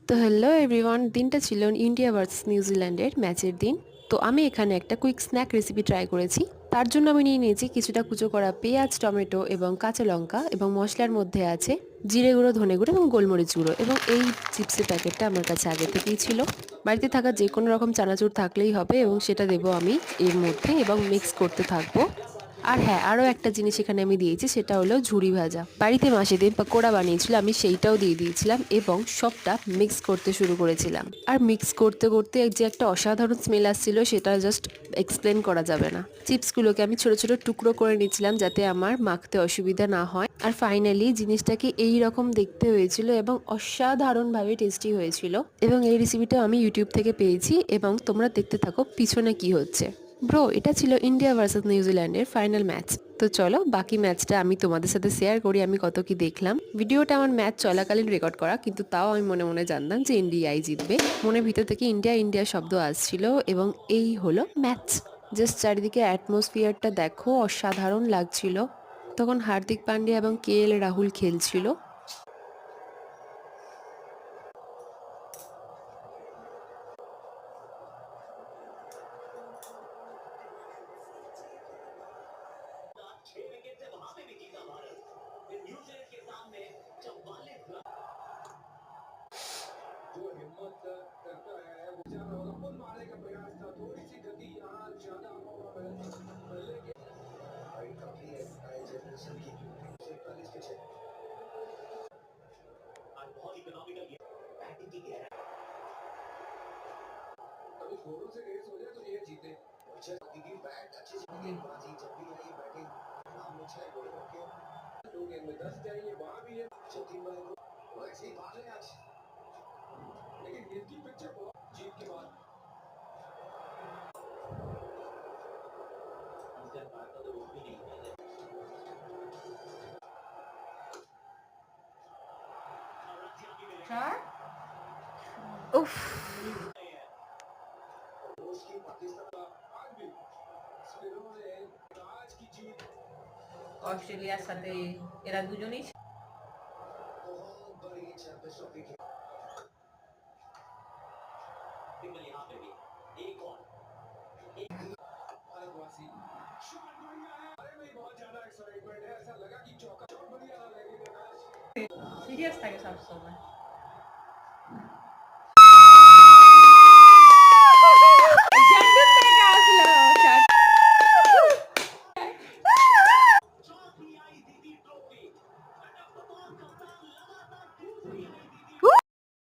তো hello everyone, দিনটা ছিল ইন্ডিয়া ভার্সেস নিউজিল্যান্ডের ম্যাচের দিন। তো আমি এখানে একটা কুইক স্ন্যাক রেসিপি ট্রাই করেছি। তার জন্য আমি নিয়ে নিয়েছি কিছুটা কুচো করা পেঁয়াজ, টমেটো এবং কাঁচা লঙ্কা, এবং মশলার মধ্যে আছে জিরে গুঁড়ো, ধনে গুঁড়ো এবং গোলমরিচ গুঁড়ো। এবং এই চিপসের প্যাকেটটা আমার কাছে আগে থেকেই ছিল। বাড়িতে থাকা যে কোনো রকম চানাচুর থাকলেই হবে, এবং সেটা দেবো আমি এর মধ্যে এবং মিক্স করতে থাকবো। আর হ্যাঁ, আরও একটা জিনিস এখানে আমি দিয়েছি, সেটা হলো ঝুরি ভাজা। বাড়িতে মাসিদের পকোড়া বানিয়েছিল, আমি সেইটাও দিয়ে দিয়েছিলাম এবং সবটা মিক্স করতে শুরু করেছিলাম। আর মিক্স করতে করতে যে একটা অসাধারণ স্মেল আসছিল, সেটা জাস্ট এক্সপ্লেন করা যাবে না। চিপসগুলোকে আমি ছোট ছোট টুকরো করে নিচ্ছিলাম যাতে আমার মাখতে অসুবিধা না হয়। আর ফাইনালি জিনিসটাকে এই রকম দেখতে হয়েছিল এবং অসাধারণভাবে টেস্টি হয়েছিল। এবং এই রেসিপিটা আমি ইউটিউব থেকে পেয়েছি, এবং তোমরা দেখতে থাকো পিছনে কি হচ্ছে। ব্রো, এটা ছিল ইন্ডিয়া ভার্সেস নিউজিল্যান্ডের ফাইনাল ম্যাচ। তো চলো বাকি ম্যাচটা আমি তোমাদের সাথে শেয়ার করি আমি কত কি দেখলাম। ভিডিওটা আমার ম্যাচ চলাকালীন রেকর্ড করা, কিন্তু তাও আমি মনে মনে জানতাম যে ইন্ডিয়াই জিতবে। মনের ভিতর থেকে ইন্ডিয়া ইন্ডিয়া শব্দ আসছিল। এবং এই হলো ম্যাচ। জাস্ট চারিদিকে অ্যাটমসফিয়ারটা দেখো, অসাধারণ লাগছিল। তখন হার্দিক পান্ডিয়া এবং KL রাহুল খেলছিল। जो हिम्मत करता है वो ज्यादा होगा फुल मारने का प्रयास था थोड़ी सी गति यहाँ ज्यादा पहले के हाइट काफी है नए जनरेशन की 141 के छह आज बहुत इकोनॉमिकल बैटिंग की गहराई अभी थोड़ों से रेस हो जाए तो ये जीते अच्छा क्योंकि बैट अच्छे से गेंदबाजी जब भी आई बैटिंग नाम में 6 गोल रखे 2 गेंद में 10 जाएंगे वहां भी है जतिन भाई को वैसे ही भाग रहे आज लेकिन इनकी पिक्चर बहुत जीत के बाद अंतर भारत तो वो भी नहीं है চার। উফ। उसकी पाकिस्तान आज भी स्पिनरों ने आज की जीत অস্ট্রেলিয়ার সাথে এরা দুজনেই बहुत बड़ी चैंपियंस ट्रॉफी की यहाँ पे भी एक और भारतवासी शॉट बढ़िया है अरे भाई बहुत ज्यादा एक्साइटमेंट है ऐसा लगा कि चौका शॉट बढ़िया लेकिन সিরিয়াস থাকে সবসময়।